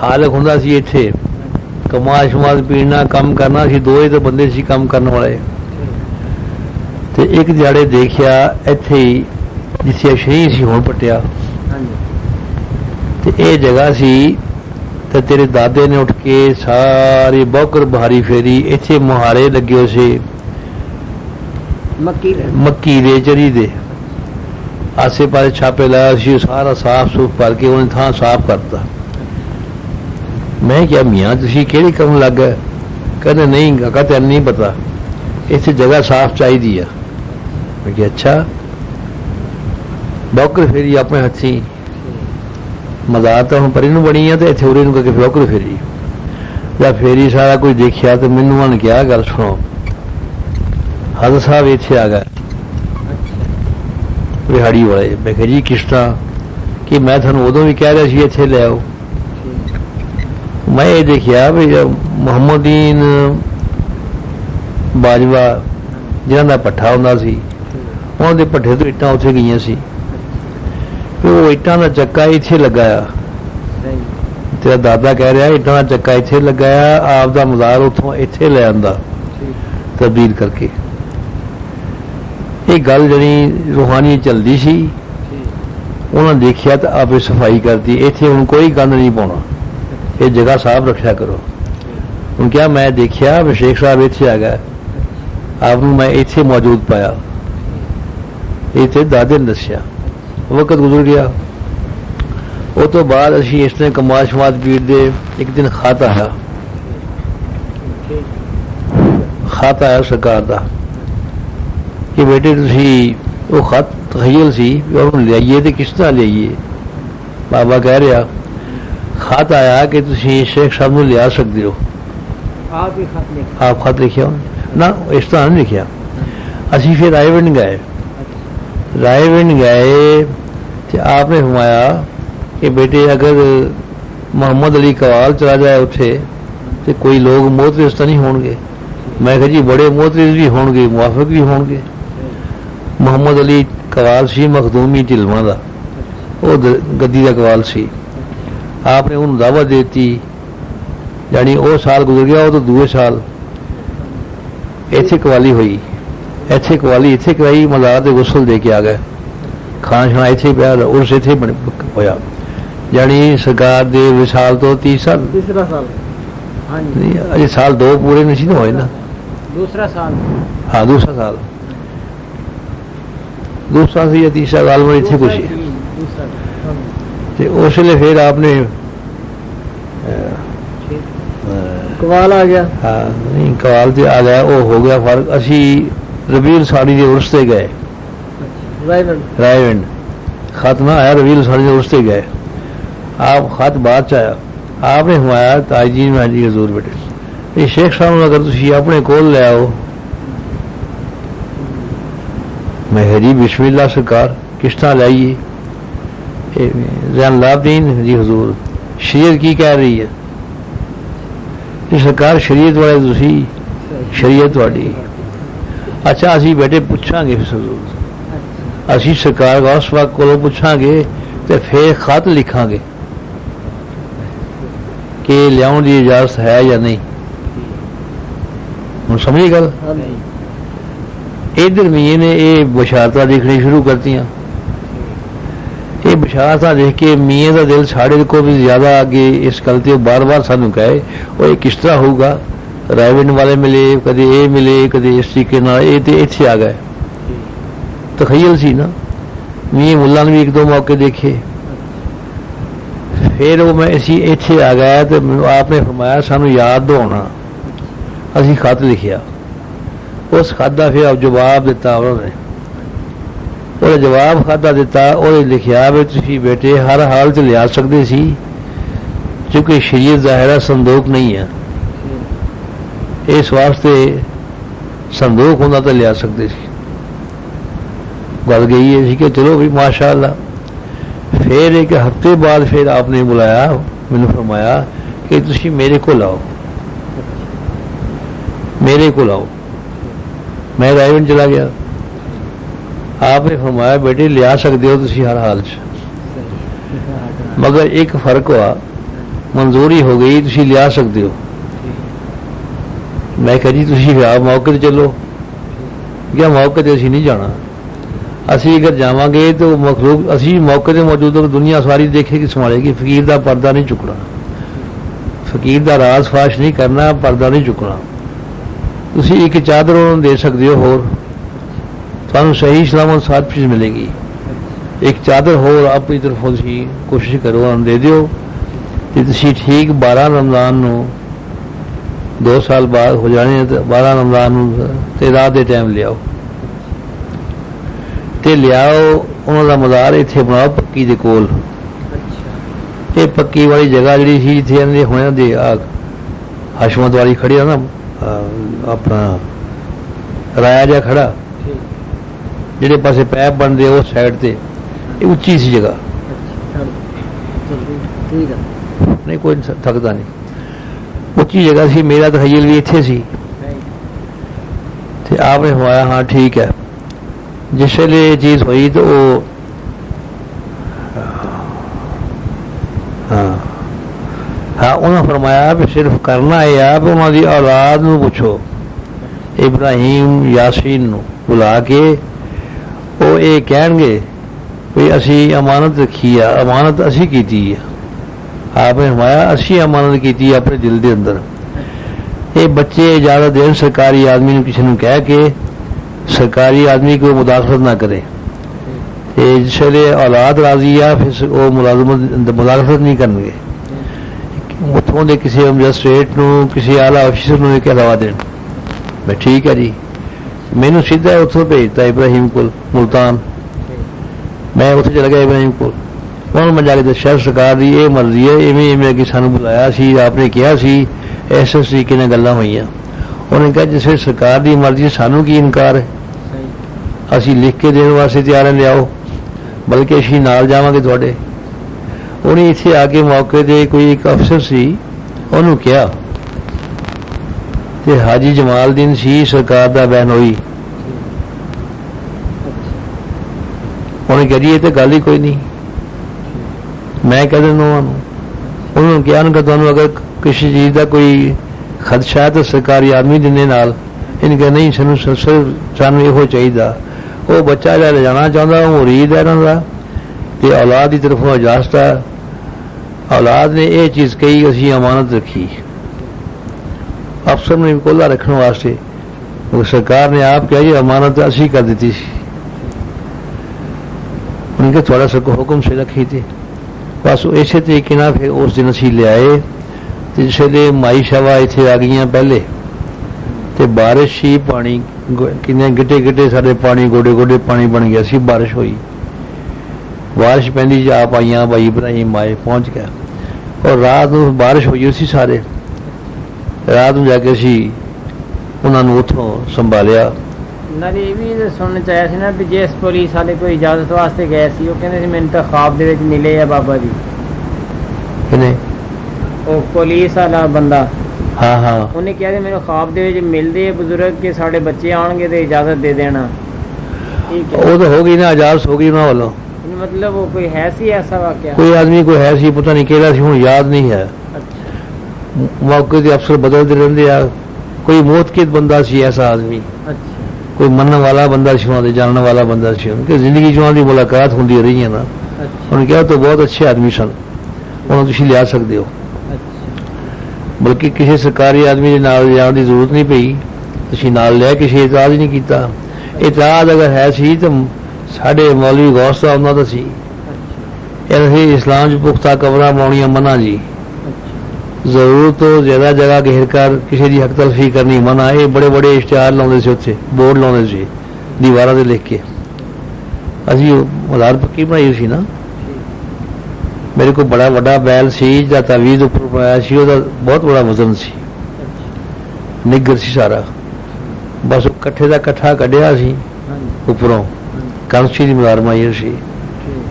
खालक हुंदा सी इत्थे कमाल शमाल पीना काम करना सी दो ही तो बंदे सी काम करने वाले ते एक दिहाड़े देखिया इत्थे ही जिथे शही सी हुण पटिया ते ये जगह सी ते तेरे दादे ने उठ के सारी बौकर बहारी फेरी इत्थे मुहारे लगे हो से मक्की दे चरी दे आसे पासे छापे लाया सी सारा साफ सूफ करके उन्हें थां साफ करता। मैं क्या मियाँ तुसी केड़ी करन लग गए कहते नहीं काका तेन नहीं पता इत्थे जगह साफ चाहिए है। मैं क्या अच्छा बौकर फेरी अपने हथी मजार तो हम परी नूं बनी है तो इत्थे उरे नूं करके बौकर फेरी जब फेरी सारा कुछ देखिया तो मैनू उन्होंने क्या गल सुनो हद साहब इत्थे आ गए रिहाड़ी वाले। मैं कहा जी किस तरह कि मैं थानू उदों भी कह रहा सी इत्थे ले आओ। मैं ये देखिया भी मुहम्मदीन बाजवा जिन्हों का भट्ठा होंदा सी उन्होंने भट्ठे तो इट्टां उत्थे गईयां सी वो इट्टां का चक्का इत्थे लगाया। तेरा दादा कह रहा इट्टां का चक्का इत्थे लगाया आप दा मज़ार उत्थों इत्थे ले आंदा तब्दील करके। ये गल जड़ी रूहानी चलती सी उन्होंने देखिया तो आपे सफाई करती इत्थे हुण कोई गंद नहीं पाउणा ये जगह साफ रखा करो। हुण क्या मैं देखिया शेख साहब इत्थे आ गए आपनूं मैं इत्थे मौजूद पाया इत्थे दादे ने दस्सिया वक्त गुजर गया। उस तो बाद असीं इसने कमाल शमाल पीर दे एक दिन खत आया सरकार का कि बेटे तुसी वो खत तखय्युल सी और लियाइए तो किस तरह लियाइए। बाबा कह रहा खत आया कि तुसी शेख साहब नूं लिया सकते हो आप खत लिखिया ना इस तरह नहीं लिखिया। असीं फिर रायविंड गए तो आपने फरमाया कि बेटे अगर मोहम्मद अली कवाल चला जाए उठे तो कोई लोग मोहतरिज तो नहीं होंगे। मैं कहा जी बड़े मोहतरिज भी होंगे मुआफिक भी होंगे। मोहम्मद अली कवाल सी मखदूमी ढिलवां दा वो गद्दी का कवाल सी आपने उन्होंने दावत देती यानी वो साल गुजर गया वो तो दूसरे साल इत्थे कवाली हुई इत्थे कवाली इत्थे कराई मज़ार ते गुसल दे के आ गए खाना शाना इत्थे पिया उर्स इत्थे होया यानी सरकार दे विसाल तो तीसरा साल अजे साल दो पूरे नहीं तो होए ना दूसरा साल हाँ दूसरा सी या तीसरा साल में इत्थे कुछ उस वे फिर आपने कवाल आ गया हाँ नहीं कवाल से आ गया वो हो गया फर्क। असी रबील साड़ी के उर्स से गए रायविंड खत ना आया रबील साड़ी के उर्स से गए आप खत बाद च आया आपने फरमाया ताजी में जी हजूर बेटे ये शेख साहब अगर तुम अपने कोल ले आओ। मैं जी बिस्मिल्लाह सरकार किस तरह लाइए जैनलाब्दीन जी हजूर शरीयत की कह रही है सरकार शरीयत वाले तुसी शरीयत वाली अच्छा असी बेटे पूछांगे असी सरकार का उस वक्त को पूछांगे तो फिर खत लिखांगे कि लियाउण की इजाजत है या नहीं। हुण समझी गल इधर मियां ने ये बशारतां देखनी शुरू करतियां ये बशारतां देख के मियां का दिल साढ़े को भी ज्यादा आगे इस गल ते बार बार सानू कहे वो ये किस तरह होगा रायविंड वाले मिले कदे ये मिले कदे इस तरीके नाल ये ते इत्थे आ गए तखय्युल सी ना मियां मुल्ला ने भी एक दो मौके देखे फिर वो मैं इसी इत्थे आ गया तो आपने फरमाया सानू याद दोना असी खत लिखिया उस खत का फिर जवाब दिता उन्होंने और जवाब खादा दिता और लिखिया भी तुसी बेटे हर हाल च लिया सकते सी क्योंकि शरीयत ज़ाहिरा संदूक नहीं है इस वास्ते संदूक होंदा तो लिया सकते सी। गल गई है कि चलो भी माशाअल्लाह। फिर एक हफ्ते बाद फिर आपने बुलाया मैंने फरमाया कि तुसी मेरे को लाओ मैं रायविंड चला गया। आपने फरमाया बेटे लिया सकते हो तुसी हर हाल च मगर एक फर्क हुआ ਮਨਜ਼ੂਰੀ ਹੋ ਗਈ, ਤੁਸੀਂ ਲਿਆ ਸਕਦੇ ਹੋ। ਮੈਂ ਕਿਹਾ ਜੀ ਤੁਸੀਂ ਆਪ ਮੌਕੇ ਤੇ ਚੱਲੋ। ਕਿਹਾ ਮੌਕੇ ਤੇ ਅਸੀਂ ਨਹੀਂ ਜਾਣਾ, ਅਸੀਂ ਅਗਰ ਜਾਵਾਂਗੇ ਤਾਂ ਮਖਲੂਕ ਅਸੀਂ ਮੌਕੇ ਤੇ ਮੌਜੂਦ ਹੋ, ਦੁਨੀਆ ਸਾਰੀ ਦੇਖੇਗੀ ਸੰਭਾਲੇਗੀ। ਫਕੀਰ ਦਾ ਪਰਦਾ ਨਹੀਂ ਚੁੱਕਣਾ, ਫਕੀਰ ਦਾ ਰਾਜ਼ ਫਾਸ਼ ਨਹੀਂ ਕਰਨਾ, ਪਰਦਾ ਨਹੀਂ ਚੁੱਕਣਾ। ਤੁਸੀਂ ਇੱਕ ਚਾਦਰ ਉਹਨਾਂ ਨੂੰ ਦੇ ਸਕਦੇ ਹੋ, ਹੋਰ ਤੁਹਾਨੂੰ ਸਹੀ ਸਲਾਮਤ ਸਾਥ ਚੀਜ਼ ਮਿਲੇਗੀ। ਇੱਕ ਚਾਦਰ ਹੋਰ ਆਪਣੀ ਤਰਫੋਂ ਤੁਸੀਂ ਕੋਸ਼ਿਸ਼ ਕਰੋ ਉਹਨਾਂ ਨੂੰ ਦੇ ਦਿਓ। ਤੇ ਤੁਸੀਂ ਠੀਕ 12 ਰਮਜ਼ਾਨ ਨੂੰ 2 ਸਾਲ ਬਾਅਦ ਹੋ ਜਾਣੇ, 12 ਰਮਜ਼ਾਨ ਨੂੰ ਤੇ ਰਾਤ ਦੇ ਟਾਈਮ ਲਿਆਓ ਤੇ ਲਿਆਓ। ਉਹਨਾਂ ਦਾ ਮਜ਼ਾਰ ਇੱਥੇ ਬਣਾਓ ਪੱਕੀ ਦੇ ਕੋਲ। ਇਹ ਪੱਕੀ ਵਾਲੀ ਜਗ੍ਹਾ ਜਿਹੜੀ ਸੀ ਜਿੱਥੇ ਇਹਨਾਂ ਹੋਇਆ ਦੇ ਹਸ਼ਮਤ ਵਾਲੀ ਖੜੀ ਆ ਨਾ, ਆਪਣਾ ਰਾਇਆ ਜਿਹਾ ਖੜਾ, ਜਿਹੜੇ ਪਾਸੇ ਪੈਪ ਬਣਦੇ ਉਸ ਸਾਈਡ ਤੇ, ਇਹ ਉੱਚੀ ਸੀ ਜਗ੍ਹਾ। ਨਹੀਂ ਕੋਈ ਥੱਕਦਾ ਨਹੀਂ, ਉੱਚੀ ਜਗ੍ਹਾ ਸੀ। ਮੇਰਾ ਤਖਯਲ ਵੀ ਇੱਥੇ ਸੀ ਤੇ ਆਪ ਨੇ ਫਰਮਾਇਆ ਹਾਂ ਠੀਕ ਹੈ। ਜਿਸ ਵੇਲੇ ਇਹ ਚੀਜ਼ ਹੋਈ ਤਾਂ ਉਹ ਹਾਂ ਉਹਨਾਂ ਫਰਮਾਇਆ ਵੀ ਸਿਰਫ ਕਰਨਾ ਇਹ ਆ ਵੀ ਉਹਨਾਂ ਦੀ ਔਲਾਦ ਨੂੰ ਪੁੱਛੋ, ਇਬਰਾਹੀਮ ਯਾਸੀਨ ਨੂੰ ਬੁਲਾ ਕੇ ਉਹ ਇਹ ਕਹਿਣਗੇ ਵੀ ਅਸੀਂ ਅਮਾਨਤ ਰੱਖੀ ਆ, ਅਮਾਨਤ ਅਸੀਂ ਕੀਤੀ ਆ। ਆਪ ਨੇ ਫਰਮਾਇਆ ਅਸੀਂ ਅਮਾਨਤ ਕੀਤੀ ਆਪਣੇ ਦਿਲ ਦੇ ਅੰਦਰ। ਇਹ ਬੱਚੇ ਇਜਾਜ਼ਤ ਦੇਣ ਸਰਕਾਰੀ ਆਦਮੀ ਨੂੰ, ਕਿਸੇ ਨੂੰ ਕਹਿ ਕੇ ਸਰਕਾਰੀ ਆਦਮੀ ਕੋਈ ਮੁਦਾਖਲਤ ਨਾ ਕਰੇ। ਤੇ ਜਿਸ ਵੇਲੇ ਔਲਾਦ ਰਾਜ਼ੀ ਆ ਫਿਰ ਉਹ ਮੁਦਾਖਲਤ ਨਹੀਂ ਕਰਨਗੇ। ਉੱਥੋਂ ਦੇ ਕਿਸੇ ਮੈਜਿਸਟ੍ਰੇਟ ਨੂੰ, ਕਿਸੇ ਆਲਾ ਅਫਸਰ ਨੂੰ ਇਹ ਕਹਿਵਾ ਦੇਣ ਮੈਂ ਠੀਕ ਹੈ ਜੀ। ਮੈਨੂੰ ਸਿੱਧਾ ਉੱਥੋਂ ਭੇਜਤਾ ਇਬਰਾਹੀਮ ਕੋਲ, ਮੁਲਤਾਨ। ਮੈਂ ਉੱਥੇ ਚਲਾ ਗਿਆ ਇਬਰਾਹੀਮ ਕੋਲ। ਉਹਨੂੰ ਮੈਂ ਜਾ ਕੇ ਦੱਸਿਆ ਸਰਕਾਰ ਦੀ ਇਹ ਮਰਜ਼ੀ ਹੈ, ਇਵੇਂ ਇਵੇਂ ਅੱਗੇ ਸਾਨੂੰ ਬੁਲਾਇਆ ਸੀ, ਆਪਨੇ ਕਿਹਾ ਸੀ, ਇਸ ਤਰੀਕੇ ਨਾਲ ਗੱਲਾਂ ਹੋਈਆਂ। ਉਹਨੇ ਕਿਹਾ ਜਿਸ ਸਰਕਾਰ ਦੀ ਮਰਜ਼ੀ ਸਾਨੂੰ ਕੀ ਇਨਕਾਰ ਹੈ, ਅਸੀਂ ਲਿਖ ਕੇ ਦੇਣ ਵਾਸਤੇ ਤਿਆਰ ਹਾਂ, ਲਿਆਓ, ਬਲਕਿ ਅਸੀਂ ਨਾਲ ਜਾਵਾਂਗੇ ਤੁਹਾਡੇ। ਉਹਨੇ ਇੱਥੇ ਆ ਕੇ ਮੌਕੇ ਤੇ ਕੋਈ ਇੱਕ ਅਫਸਰ ਸੀ, ਉਹਨੂੰ ਕਿਹਾ ਤੇ ਹਾਜੀ ਜਮਾਲਦੀਨ ਸੀ ਸਰਕਾਰ ਦਾ ਬਹਿਨੋਈ। ਉਹਨੇ ਕਿਹਾ ਜੀ ਇਹ ਤਾਂ ਗੱਲ ਹੀ ਕੋਈ ਨਹੀਂ, ਮੈਂ ਕਹਿ ਦਿੰਦਾ ਉਹਨੂੰ ਕਿਹਾ ਕਿ ਤੁਹਾਨੂੰ ਅਗਰ ਕਿਸੇ ਚੀਜ਼ ਦਾ ਕੋਈ ਖਦਸ਼ਾ ਹੈ ਤਾਂ ਸਰਕਾਰੀ ਆਦਮੀ ਦਿੰਦੇ ਨਾਲ। ਇਹਨੇ ਕਿਹਾ ਨਹੀਂ, ਸਾਨੂੰ ਇਹੋ ਚਾਹੀਦਾ। ਉਹ ਬੱਚਾ ਜਿਹੜਾ ਲਿਜਾਣਾ ਚਾਹੁੰਦਾ ਉਹ ਮੁਰੀਦ ਹੈ ਇਹਨਾਂ ਦਾ ਤੇ ਔਲਾਦ ਦੀ ਤਰਫੋਂ ਇਜਾਜ਼ਤ ਹੈ। ਔਲਾਦ ਨੇ ਇਹ ਚੀਜ਼ ਕਹੀ, ਅਸੀਂ ਅਮਾਨਤ ਰੱਖੀ। ਅਫਸਰ ਨੂੰ ਕੋਲਾ ਰੱਖਣ ਵਾਸਤੇ ਸਰਕਾਰ ਨੇ ਆਪ ਕਿਹਾ ਜੀ ਅਮਾਨਤ ਅਸੀਂ ਕਰ ਦਿੱਤੀ ਸੀ। ਉਹਨੇ ਕਿਹਾ ਤੁਹਾਡਾ ਸਭ ਹੁਕਮ ਸੇ ਰੱਖੀ ਤੇ ਬਸ ਇਸੇ ਤਰੀਕੇ ਨਾਲ ਫਿਰ ਉਸ ਦਿਨ ਅਸੀਂ ਲਿਆਏ। ਤੇ ਜਿਸ ਵੇਲੇ ਮਾਈ ਸ਼ਵਾ ਇੱਥੇ ਆ ਗਈਆਂ ਪਹਿਲੇ ਤੇ ਬਾਰਿਸ਼ ਹੀ, ਪਾਣੀ ਕਿੰਨੇ ਗਿੱਟੇ ਗਿੱਟੇ ਸਾਡੇ ਪਾਣੀ, ਗੋਡੇ ਗੋਡੇ ਪਾਣੀ ਬਣ ਗਿਆ ਸੀ। ਬਾਰਿਸ਼ ਹੋਈ, ਬਾਰਿਸ਼ ਪੈਂਦੀ ਜਾ ਪਾਈਆਂ, ਬਾਈ ਇਬਰਾਹੀਮ ਆਏ, ਪਹੁੰਚ ਗਿਆ। ਔਰ ਰਾਤ ਨੂੰ ਬਾਰਿਸ਼ ਹੋਈ ਸੀ, ਸਾਰੇ ਰਾਤ ਨੂੰ ਜਾ ਕੇ ਅਸੀਂ ਉਹਨਾਂ ਨੂੰ ਉੱਥੋਂ ਸੰਭਾਲਿਆ। ਨਾਲ ਇਹ ਵੀ ਸੁਣਨ ਚ ਆਇਆ ਸੀ ਨਾ ਵੀ ਜਿਸ ਪੁਲਿਸ ਵਾਲੇ ਕੋਈ ਇਜਾਜ਼ਤ ਵਾਸਤੇ ਗਏ ਸੀ, ਉਹ ਕਹਿੰਦੇ ਸੀ ਮੈਨੂੰ ਤਾਂ ख्वाब ਦੇ ਵਿੱਚ ਮਿਲੇ ਆ ਬਾਬਾ ਜੀ। ਕਿਨੇ? ਉਹ ਪੁਲਿਸ ਵਾਲਾ ਬੰਦਾ। ਹਾਂ ਉਹਨੇ ਕਿਹਾ ਮੈਨੂੰ ख्वाब ਦੇ ਵਿੱਚ ਮਿਲਦੇ ਆ ਬਜ਼ੁਰਗ ਕਿ ਸਾਡੇ ਬੱਚੇ ਆਉਣਗੇ ਤੇ ਇਜਾਜ਼ਤ ਦੇ ਦੇਣਾ। ਠੀਕ ਹੈ, ਉਹ ਤਾਂ ਹੋ ਗਈ ਨਾ, ਇਜਾਜ਼ਤ ਹੋ ਗਈ ਉਹਨਾਂ ਵੱਲੋਂ। मतलब वो कोई है सी ऐसा वाकया? कोई आदमी कोई है सी, पता नहीं केड़ा सी, हुण याद नहीं है। अच्छा। मौके के अफसर बदलते रहंदे आ। कोई मोतकिद बंदा सी ऐसा आदमी। अच्छा। कोई मनने वाला बंदा सी, उन्हां दे जानने वाला बंदा सी, उनके जिंदगी च उन्हां दी मुलाकात हुंदी रही है ना। अच्छा। उन्होंने कहा तो बहुत अच्छे आदमी सन, उन्होंने तुसीं लिया सकदे हो। अच्छा। बल्कि किसी सरकारी आदमी दे नाल जाण दी जरूरत नहीं पई, तुसीं नाल लिया, किसी इतराज नहीं कीता। इतराज अगर है सी तो साढ़े मौलवी गौस का उन्होंने तो सी। इस्लाम च पुख्ता कबरां बनाउणियां मना जी। जरूरत तो ज्यादा जगह घेर कर किसी की हक तलफी करनी मना। ये बड़े बड़े इश्तिहार लाउंदे सी, उत्थे बोर्ड लाउंदे सी दीवारां ते लिख के। असीं मज़ार पक्की बनाई सी ना। मेरे को बड़ा वड्डा बैल सी जिहदा तावीज़ उपर बनाया सी, उहदा बहुत बड़ा वजन सी, निगर सी सारा। बस कट्ठे दा कट्ठा कढ़िया सी उपरों, कांसी की मज़ार बनाई सी।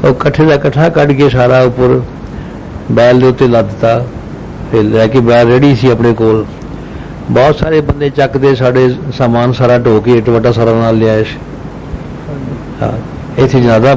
और कट्ठे का कट्ठा कढ़ के सारा उपर बैल के उत्ते लदता, फिर लैके बैल रेडी सी अपने कोल। बहुत सारे बंदे चकते साढ़े सामान सारा ढो के इट वड्डा सारा नाल लिया। हाँ, इत्थे जनाजा